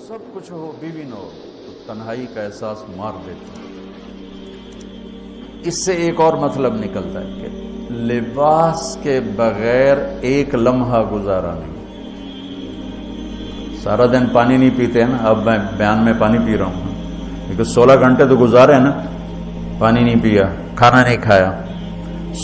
سب کچھ ہو بیوی نہ ہو تو تنہائی کا احساس مار دیتی ہے۔ اس سے ایک اور مطلب نکلتا ہے کہ لباس کے بغیر ایک لمحہ گزارا نہیں۔ سارا دن پانی نہیں پیتے ہیں نا، اب میں بیان میں پانی پی رہا ہوں کیونکہ 16 گھنٹے تو گزارے نا، پانی نہیں پیا، کھانا نہیں کھایا،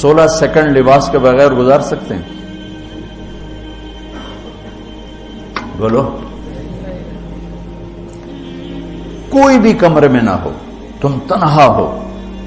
16 سیکنڈ لباس کے بغیر گزار سکتے ہیں؟ بولو۔ کوئی بھی کمرے میں نہ ہو، تم تنہا ہو،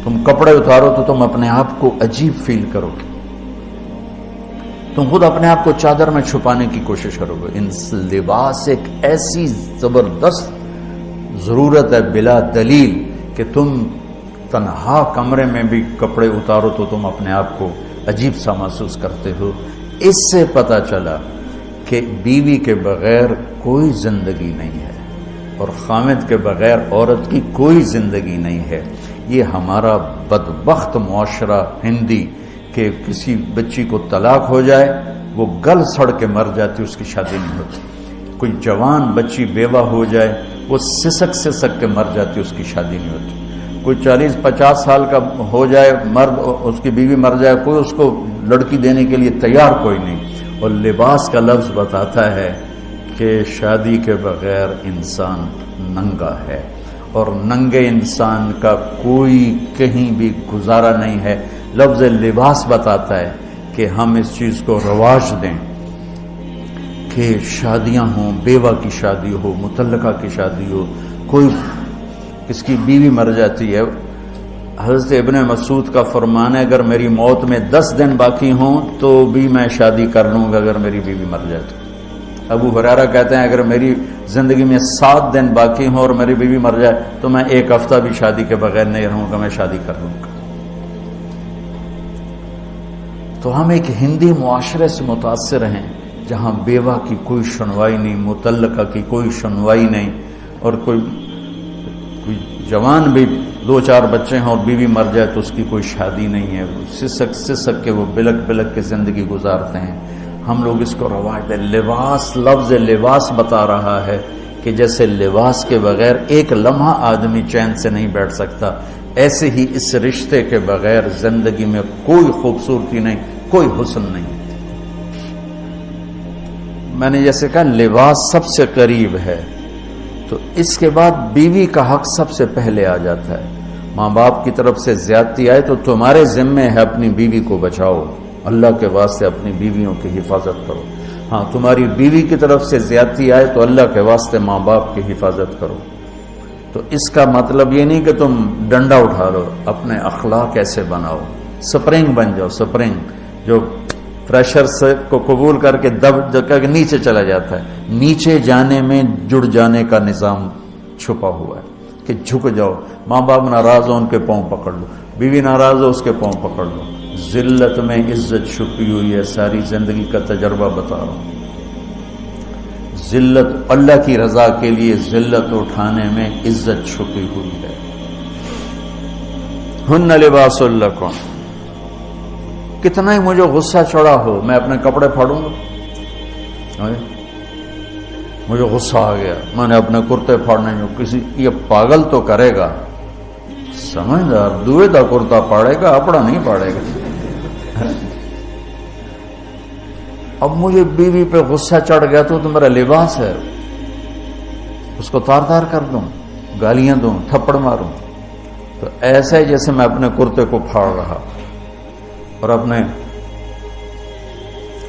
تم کپڑے اتارو تو تم اپنے آپ کو عجیب فیل کرو گے، تم خود اپنے آپ کو چادر میں چھپانے کی کوشش کرو گے۔ ان لباس ایک ایسی زبردست ضرورت ہے بلا دلیل کہ تم تنہا کمرے میں بھی کپڑے اتارو تو تم اپنے آپ کو عجیب سا محسوس کرتے ہو۔ اس سے پتہ چلا کہ بیوی کے بغیر کوئی زندگی نہیں ہے اور خامد کے بغیر عورت کی کوئی زندگی نہیں ہے۔ یہ ہمارا بدبخت معاشرہ ہندی کہ کسی بچی کو طلاق ہو جائے وہ گل سڑ کے مر جاتی، اس کی شادی نہیں ہوتی۔ کوئی جوان بچی بیوہ ہو جائے وہ سسک سسک کے مر جاتی، اس کی شادی نہیں ہوتی۔ کوئی 40-50 سال کا ہو جائے مرد، اس کی بیوی مر جائے، کوئی اس کو لڑکی دینے کے لیے تیار کوئی نہیں۔ اور لباس کا لفظ بتاتا ہے کہ شادی کے بغیر انسان ننگا ہے اور ننگے انسان کا کوئی کہیں بھی گزارا نہیں ہے۔ لفظ لباس بتاتا ہے کہ ہم اس چیز کو رواج دیں کہ شادیاں ہوں، بیوہ کی شادی ہو، مطلقہ کی شادی ہو، کوئی کس کی بیوی مر جاتی ہے۔ حضرت ابن مسعود کا فرمان ہے اگر میری موت میں 10 دن باقی ہوں تو بھی میں شادی کر لوں گا اگر میری بیوی مر جائے تو۔ ابو ہریرہ کہتے ہیں اگر میری زندگی میں 7 دن باقی ہوں اور میری بیوی مر جائے تو میں 1 ہفتہ بھی شادی کے بغیر نہیں رہوں گا، میں شادی کر لوں گا۔ تو ہم ایک ہندی معاشرے سے متاثر ہیں جہاں بیوہ کی کوئی سنوائی نہیں، مطلقہ کی کوئی سنوائی نہیں، اور کوئی جوان بھی 2-4 بچے ہیں اور بیوی مر جائے تو اس کی کوئی شادی نہیں ہے، سسک سسک کے وہ بلک بلک کے زندگی گزارتے ہیں۔ ہم لوگ اس کو رواج دیں۔ لباس، لفظ لباس بتا رہا ہے کہ جیسے لباس کے بغیر ایک لمحہ آدمی چین سے نہیں بیٹھ سکتا، ایسے ہی اس رشتے کے بغیر زندگی میں کوئی خوبصورتی نہیں، کوئی حسن نہیں۔ میں نے جیسے کہا لباس سب سے قریب ہے، تو اس کے بعد بیوی کا حق سب سے پہلے آ جاتا ہے۔ ماں باپ کی طرف سے زیادتی آئے تو تمہارے ذمے ہے اپنی بیوی کو بچاؤ، اللہ کے واسطے اپنی بیویوں کی حفاظت کرو۔ ہاں تمہاری بیوی کی طرف سے زیادتی آئے تو اللہ کے واسطے ماں باپ کی حفاظت کرو۔ تو اس کا مطلب یہ نہیں کہ تم ڈنڈا اٹھا لو، اپنے اخلاق ایسے بناؤ، سپرنگ بن جاؤ، سپرنگ جو پریشر سے کو قبول کر کے دب کر کے نیچے چلا جاتا ہے۔ نیچے جانے میں جڑ جانے کا نظام چھپا ہوا ہے کہ جھک جاؤ، ماں باپ ناراض ہو ان کے پاؤں پکڑ لو، بیوی ناراض ہو اس کے پاؤں پکڑ لو۔ ذلت میں عزت چھپی ہوئی ہے، ساری زندگی کا تجربہ بتا رہا ہوں۔ ذلت، اللہ کی رضا کے لیے ذلت اٹھانے میں عزت چھپی ہوئی ہے۔ ہن لباس لکم، کتنا ہی مجھے غصہ چڑھا ہو میں اپنے کپڑے پھاڑوں گا، مجھے غصہ آ گیا میں نے اپنے کرتے پھاڑنے جو کسی یہ پاگل تو کرے گا، سمجھدار دوئے دا کرتا پاڑے گا، اپنا نہیں پاڑے گا۔ اب مجھے بیوی پہ غصہ چڑھ گیا تو میرا لباس ہے، اس کو تار تار کر دوں، گالیاں دوں، تھپڑ ماروں، تو ایسا ہی جیسے میں اپنے کرتے کو پھاڑ رہا اور اپنے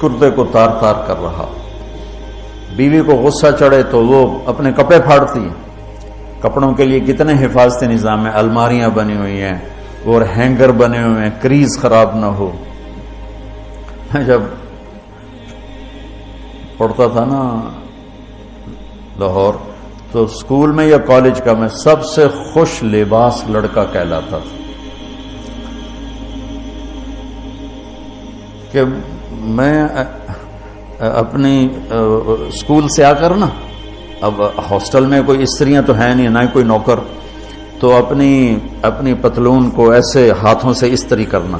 کرتے کو تار تار کر رہا۔ بیوی کو غصہ چڑھے تو وہ اپنے کپڑے پھاڑتی ہے۔ کپڑوں کے لیے کتنے حفاظتی نظام ہیں، الماریاں بنی ہوئی ہیں اور ہینگر بنے ہوئے ہیں، کریز خراب نہ ہو۔ میں جب پڑھتا تھا نا لاہور تو اسکول میں یا کالج کا میں سب سے خوش لباس لڑکا کہلاتا تھا کہ میں اپنی اسکول سے آ کر نا، اب ہاسٹل میں کوئی استریاں تو ہیں نہیں، نہ ہی کوئی نوکر، تو اپنی پتلون کو ایسے ہاتھوں سے استری کرنا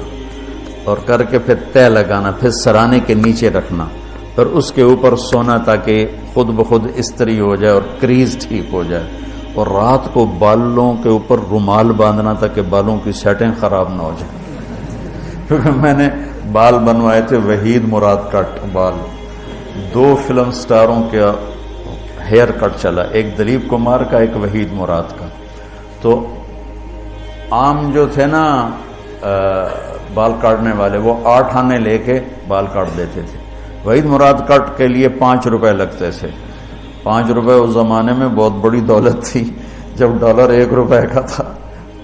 اور کر کے پھر تہ لگانا، پھر سرانے کے نیچے رکھنا اور اس کے اوپر سونا تاکہ خود بخود استری ہو جائے اور کریز ٹھیک ہو جائے، اور رات کو بالوں کے اوپر رومال باندھنا تاکہ بالوں کی سیٹنگ خراب نہ ہو جائے. کیونکہ میں نے بال بنوائے تھے وحید مراد کٹ بال، 2 فلم سٹاروں کا ہیئر کٹ چلا، ایک دلیپ کمار کا، ایک وحید مراد کا. تو عام جو تھے نا بال کاٹنے والے، وہ 8 آنے لے کے بال کاٹ دیتے تھے. وحید مراد کٹ کے لیے 5 روپے لگتے تھے. 5 روپے اس زمانے میں بہت بڑی دولت تھی، جب ڈالر 1 روپے کا تھا.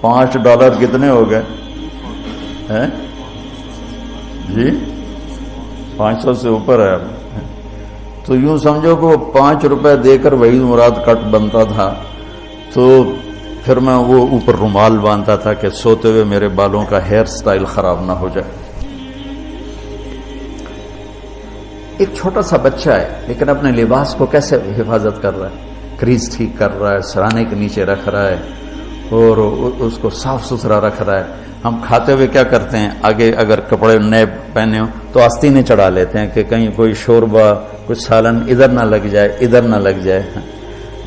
$5 کتنے ہو گئے جی؟ 500 سے اوپر ہے. تو یوں سمجھو کہ وہ 5 روپے دے کر وحید مراد کٹ بنتا تھا. تو پھر میں وہ اوپر رومال باندھتا تھا کہ سوتے ہوئے میرے بالوں کا ہیئر سٹائل خراب نہ ہو جائے. ایک چھوٹا سا بچہ ہے لیکن اپنے لباس کو کیسے حفاظت کر رہا ہے، کریز ٹھیک کر رہا ہے، سرانے کے نیچے رکھ رہا ہے اور اس کو صاف ستھرا رکھ رہا ہے. ہم کھاتے ہوئے کیا کرتے ہیں، آگے اگر کپڑے نئے پہنے ہوں تو آستینے چڑھا لیتے ہیں کہ کہیں کوئی شوربہ کچھ سالن ادھر نہ لگ جائے، ادھر نہ لگ جائے.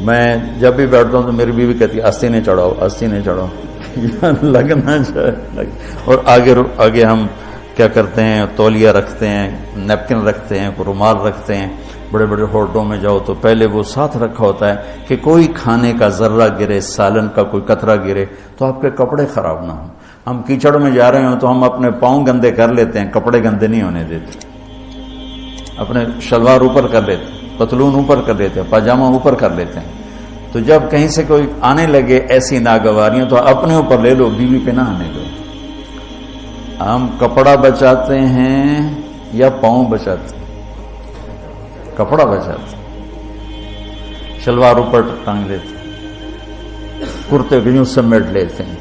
میں جب بھی بیٹھتا ہوں تو میری بیوی کہتی ہے آستینے چڑھاؤ، آستینے چڑھاؤ لگ نہ جائے. اور آگے ہم کیا کرتے ہیں، تولیہ رکھتے ہیں، نیپکن رکھتے ہیں، رومال رکھتے ہیں. بڑے بڑے ہوٹلوں میں جاؤ تو پہلے وہ ساتھ رکھا ہوتا ہے کہ کوئی کھانے کا ذرہ گرے، سالن کا کوئی قطرہ گرے تو آپ کے کپڑے خراب نہ ہوں. ہم کیچڑ میں جا رہے ہوں تو ہم اپنے پاؤں گندے کر لیتے ہیں، کپڑے گندے نہیں ہونے دیتے. اپنے شلوار اوپر کر لیتے ہیں، پتلون اوپر کر لیتے ہیں، پاجامہ اوپر کر لیتے ہیں. تو جب کہیں سے کوئی آنے لگے ایسی ناگواریاں تو اپنے اوپر لے لو، بیوی پہ نہ آنے دو. ہم کپڑا بچاتے ہیں یا پاؤں بچاتے ہیں؟ کپڑا بچاتے ہیں. شلوار اوپر ٹانگ لیتے ہیں، کرتے کو یوں سمیٹ لیتے ہیں.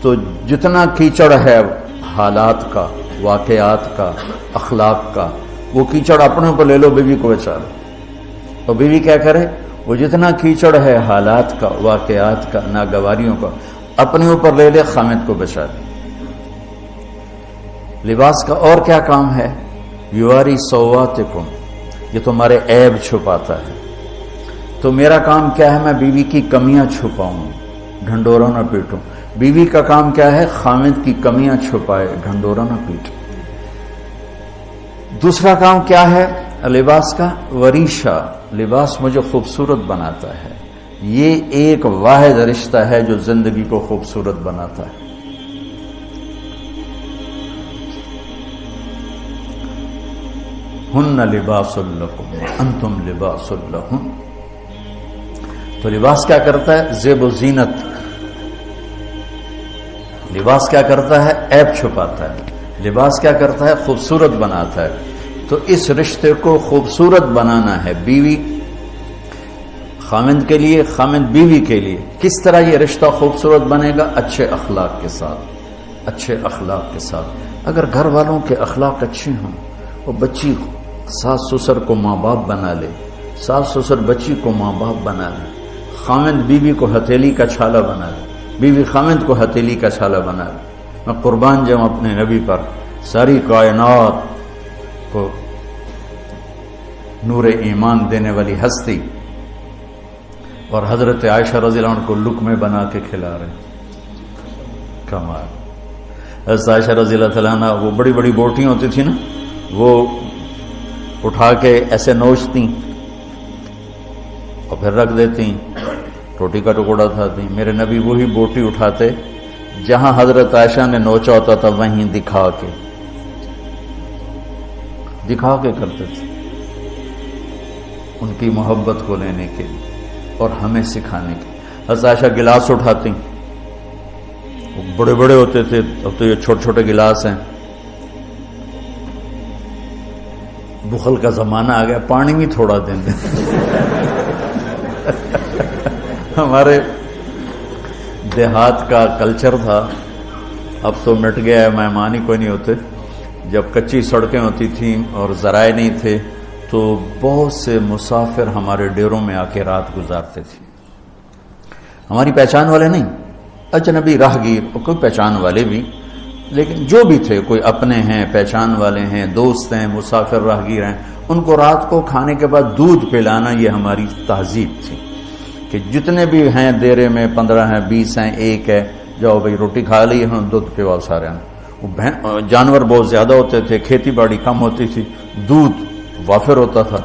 تو جتنا کیچڑ ہے حالات کا، واقعات کا، اخلاق کا، وہ کیچڑ اپنے اوپر لے لو، بیوی کو بچا لو. اور بیوی کیا کرے، وہ جتنا کیچڑ ہے حالات کا، واقعات کا، ناگواریوں کا، اپنے اوپر لے لے، خامد کو بچا لے. لباس کا اور کیا کام ہے، یواری سواتکم، یہ تمہارے عیب چھپاتا ہے. تو میرا کام کیا ہے، میں بیوی کی کمیاں چھپاؤں، ڈھنڈورا نہ پیٹوں. بیوی کا کام کیا ہے، خامد کی کمیاں چھپائے، ڈھنڈورا نہ پیٹے. دوسرا کام کیا ہے لباس کا، وریشہ، لباس مجھے خوبصورت بناتا ہے. یہ ایک واحد رشتہ ہے جو زندگی کو خوبصورت بناتا ہے. ہن لباس لکم انتم لباس لہن. تو لباس کیا کرتا ہے، زیب و زینت. لباس کیا کرتا ہے، عیب چھپاتا ہے. لباس کیا کرتا ہے، خوبصورت بناتا ہے. تو اس رشتے کو خوبصورت بنانا ہے، بیوی خامند کے لیے، خامند بیوی کے لیے. کس طرح یہ رشتہ خوبصورت بنے گا، اچھے اخلاق کے ساتھ. اچھے اخلاق کے ساتھ. اگر گھر والوں کے اخلاق اچھے ہوں، وہ بچی ساس سسر کو ماں باپ بنا لے، ساس سسر بچی کو ماں باپ بنا لے، خامند بیوی کو ہتھیلی کا چھالا بنا لے، بیوی خامند کو ہتھیلی کا چھالا بنا لے. میں قربان جاؤں اپنے نبی پر. ساری کائنات کو نور ایمان دینے والی ہستی، اور حضرت عائشہ رضی اللہ عنہ کو لقمے بنا کے کھلا رہے. کمال. حضرت عائشہ رضی اللہ تعالیٰ عنہ، وہ بڑی بڑی بوٹیاں ہوتی تھی نا، وہ اٹھا کے ایسے نوچتی اور پھر رکھ دیتی، روٹی کا ٹکڑا تھاتی. میرے نبی وہی بوٹی اٹھاتے جہاں حضرت عائشہ نے نوچا ہوتا تھا، وہیں دکھا کے کرتے تھے، ان کی محبت کو لینے کے لیے اور ہمیں سکھانے کے. حضرت عائشہ گلاس اٹھاتی، وہ بڑے بڑے ہوتے تھے، اب تو یہ چھوٹے چھوٹے گلاس ہیں. بخل کا زمانہ آ گیا، پانی بھی تھوڑا دیں دیں. ہمارے دیہات کا کلچر تھا، اب تو مٹ گیا ہے، مہمان ہی کوئی نہیں ہوتے. جب کچی سڑکیں ہوتی تھیں اور ذرائع نہیں تھے تو بہت سے مسافر ہمارے ڈیروں میں آ کے رات گزارتے تھے. ہماری پہچان والے نہیں، اجنبی راہگیر اور کوئی پہچان والے بھی. لیکن جو بھی تھے، کوئی اپنے ہیں، پہچان والے ہیں، دوست ہیں، مسافر راہگیر ہیں، ان کو رات کو کھانے کے بعد دودھ پلانا یہ ہماری تہذیب تھی کہ جتنے بھی ہیں دیرے میں 15 ہیں، 20 ہیں، 1 ہے، جاؤ بھائی روٹی کھا لی ہے، دودھ پواؤ سارے ہیں۔ جانور بہت زیادہ ہوتے تھے، کھیتی باڑی کم ہوتی تھی، دودھ وافر ہوتا تھا،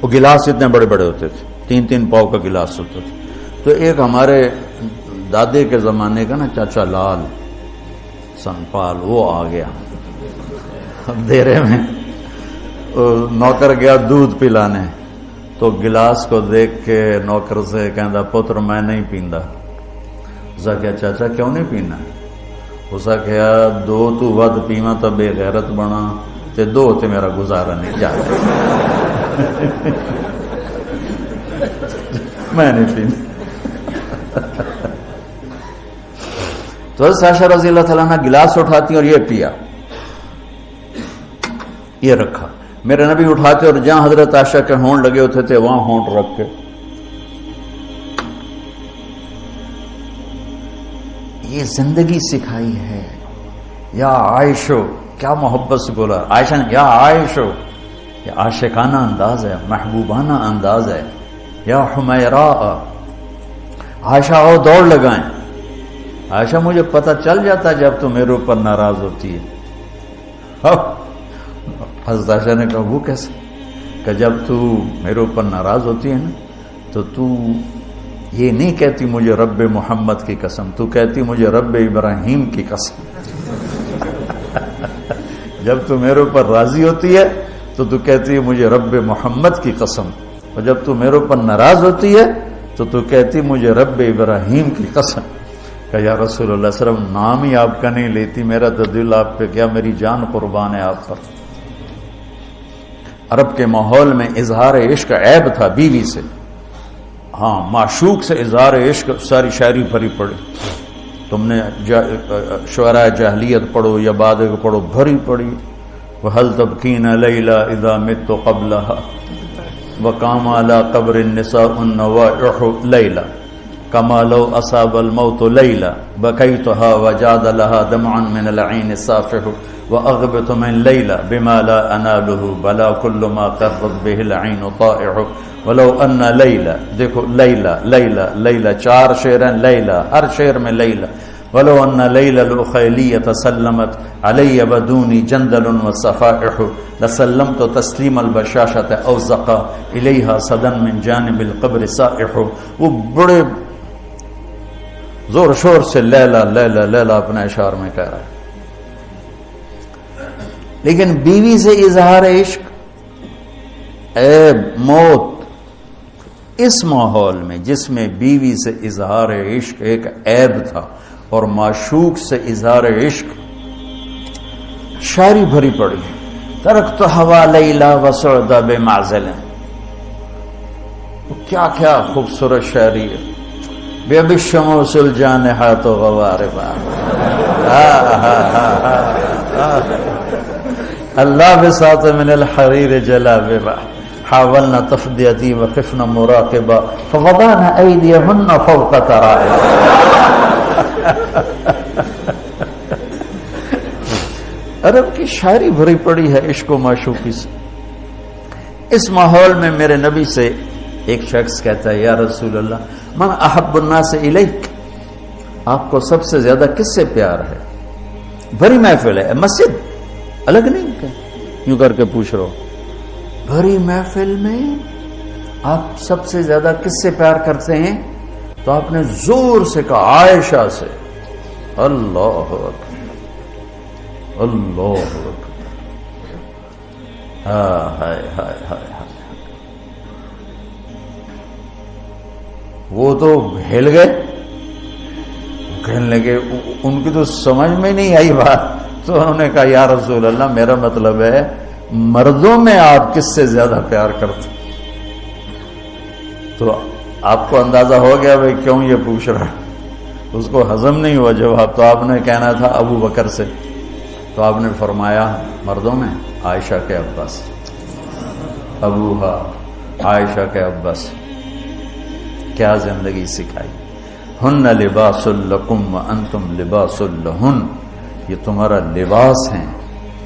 وہ گلاس اتنے بڑے بڑے ہوتے تھے، 3 پاؤ کا گلاس ہوتا تھا۔ تو ایک ہمارے دادے کے زمانے کا نا چاچا لال سنپال، وہ آ گیا دیرے میں، نوکر گیا دودھ پلانے، تو گلاس کو دیکھ کے نوکر سے کہندا پتر میں نہیں پیندا۔ اسا کیا چاچا کیوں نہیں پینا؟ اسا کیا 2 تو ود پیواں تو بے غیرت بنا، تے 2 تے میرا گزارا نہیں جاتا میں نہیں پینا۔ تو حضرت عائشہ رضی اللہ تعالیٰ عنہ گلاس اٹھاتی اور یہ پیا، یہ رکھا۔ میرے نبی اٹھاتے اور جہاں حضرت عائشہ کے ہونٹ لگے ہوتے تھے وہاں ہونٹ رکھ کے یہ زندگی سکھائی ہے۔ یا عائشو، کیا محبت سے بولا عائشہ نے، یا عائشو، یہ عاشقانہ انداز ہے، محبوبانہ انداز ہے۔ یا حمیراء، عائشہ آؤ دوڑ لگائیں۔ عائشہ مجھے پتہ چل جاتا جب تو میرے اوپر ناراض ہوتی ہے۔ حضرت عائشہ نے کہا وہ کیسے؟ کہ جب تو میرے اوپر ناراض ہوتی ہے نا تو یہ نہیں کہتی مجھے رب محمد کی قسم، تو کہتی مجھے رب ابراہیم کی قسم۔ جب تو میرے اوپر راضی ہوتی ہے تو کہتی ہے مجھے رب محمد کی قسم، اور جب تو میرے اوپر ناراض ہوتی ہے تو کہتی مجھے رب ابراہیم کی قسم۔ کہ یا رسول اللہ صلی اللہ علیہ وسلم نام ہی آپ کا نہیں لیتی، میرا تو دل آپ پہ کیا، میری جان قربان ہے آپ پر۔ عرب کے ماحول میں اظہار عشق عیب تھا بیوی سے، ہاں معشوق سے اظہار عشق ساری شاعری بھری پڑی، تم نے شعراء جاہلیت پڑھو یا بعد کو پڑھو، بھری پڑی۔ وَهَلْ تَبْكِينَ لَيْلَا إِذَا مِتُّ قَبْلَهَا وَقَامَ عَلَى قَبْرِ النِّسَاءُ النَّوَائِحُ لَيْلًا كَمَا لَوْ أَصَابَ الْمَوْتُ لَيْلًا بَكَيْتُهَا وَجَادَ لَهَا دَمْعًا مِنَ الْعَيْنِ صَافِحُ وَأَغْبِطُ مِنْ لَيْلًا بِمَا لَا أَنَالُهُ بَلَا كُلُّ مَا قَرَّتْ بِهِ الْعَيْنُ طَائِعُ وَلَوْ أَنَّ لَيْلًا، دیکھو لیلہ لیلہ لیلہ 4 شعر ہیں، لیلہ ہر شعر میں لیلہ۔ وَلَوْ أَنَّ لَيْلَ الْأُخَيْلِيَّةَ سَلَّمَتْ عَلَيَّ بَدُونِي جَنْدَلٌ وَصَفَائِحُ لَسَلَّمْتُ تَسْلِيمَ الْبَشَاشَةِ أَوْ زَقَى إِلَيْهَا صَدًا مِنْ جَانِبِ الْقَبْرِ سَائِحُ۔ وہ بڑے زور شور سے لیلہ لیلہ لیلہ اپنے اشعار میں کہہ رہا ہے، لیکن بیوی سے اظہار عشق عیب، موت، اس ماحول میں جس میں بیوی سے اظہار عشق ایک عیب تھا اور معشوق سے اظہار عشق شاعری بھری پڑی۔ ترکت ہوا لیلا وسعد بمعزل، کیا کیا خوبصورت شاعری ہے۔ بے بالشموس الجانحات غواربا، اللہ بساط من الحریر جلاببا حاولنا تفدیتی وقفنا مراقبا فوضعنا ایدیہن فوق ترائب۔ عرب کی شاعری بھری پڑی ہے عشق و معشوقی سے۔ اس ماحول میں میرے نبی سے ایک شخص کہتا ہے، یا رسول اللہ من احب الناس الیک، آپ کو سب سے زیادہ کس سے پیار ہے؟ بھری محفل ہے، مسجد الگ نہیں کہ یوں کر کے پوچھ رہا ہو، بھری محفل میں آپ سب سے زیادہ کس سے پیار کرتے ہیں؟ تو آپ نے زور سے کہا عائشہ سے۔ اللہ اکبر، اللہ اکبر، ہائے ہائے ہائے، وہ تو ہل گئے، کہنے لگے، ان کی تو سمجھ میں نہیں آئی بات، تو انہوں نے کہا یا رسول اللہ میرا مطلب ہے مردوں میں آپ کس سے زیادہ پیار کرتے؟ تو آپ کو اندازہ ہو گیا بھائی کیوں یہ پوچھ رہا ہے، اس کو ہضم نہیں ہوا جواب، تو آپ نے کہنا تھا ابو بکر سے، تو آپ نے فرمایا مردوں میں عائشہ کے عباس، ابوہا عائشہ کے عباس۔ کیا زندگی سکھائی، ہن لباس لکم وانتم لباس لہن، یہ تمہارا لباس ہیں.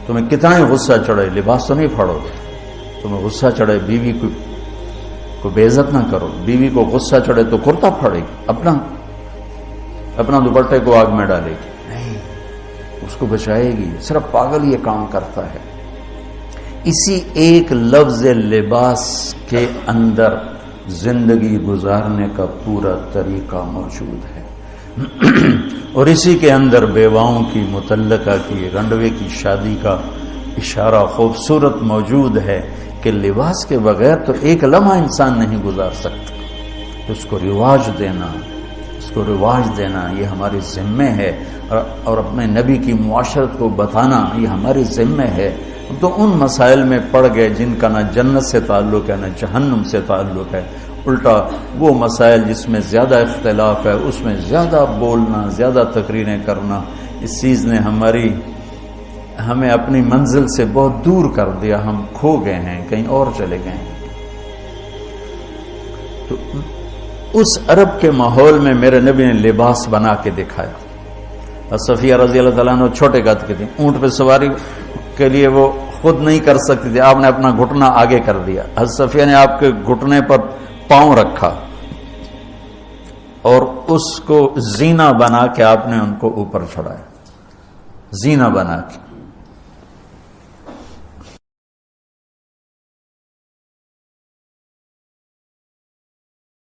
تمہیں کتنا ہی غصہ چڑھے لباس تو نہیں پھاڑو گے. تمہیں غصہ چڑھے بیوی کو بے عزت نہ کرو. بیوی کو غصہ چڑھے تو کرتا پھاڑے گی، اپنا دوپٹے کو آگ میں ڈالے گی، نہیں، اس کو بچائے گی. صرف پاگل یہ کام کرتا ہے. اسی ایک لفظ لباس کے اندر زندگی گزارنے کا پورا طریقہ موجود ہے. اور اسی کے اندر بیواؤں کی، مطلقہ کی، رنڈوے کی شادی کا اشارہ خوبصورت موجود ہے کہ لباس کے بغیر تو ایک لمحہ انسان نہیں گزار سکتا. اس کو رواج دینا یہ ہماری ذمہ ہے، اور اپنے نبی کی معاشرت کو بتانا یہ ہماری ذمہ ہے. تو ان مسائل میں پڑ گئے جن کا نہ جنت سے تعلق ہے نہ جہنم سے تعلق ہے. الٹا وہ مسائل جس میں زیادہ اختلاف ہے اس میں زیادہ بولنا، زیادہ تقریریں کرنا، اس چیز نے ہمیں اپنی منزل سے بہت دور کر دیا. ہم کھو گئے ہیں، کہیں اور چلے گئے ہیں. تو اس عرب کے ماحول میں میرے نبی نے لباس بنا کے دکھایا. صفیہ رضی اللہ تعالیٰ عنہ چھوٹے قد کی تھی، اونٹ پہ سواری کے لیے وہ خود نہیں کر سکتی تھی، آپ نے اپنا گھٹنا آگے کر دیا. حضرت صفیہ نے آپ کے گھٹنے پر پاؤں رکھا اور اس کو زینہ بنا کے آپ نے ان کو اوپر چڑھایا، زینہ بنا کے.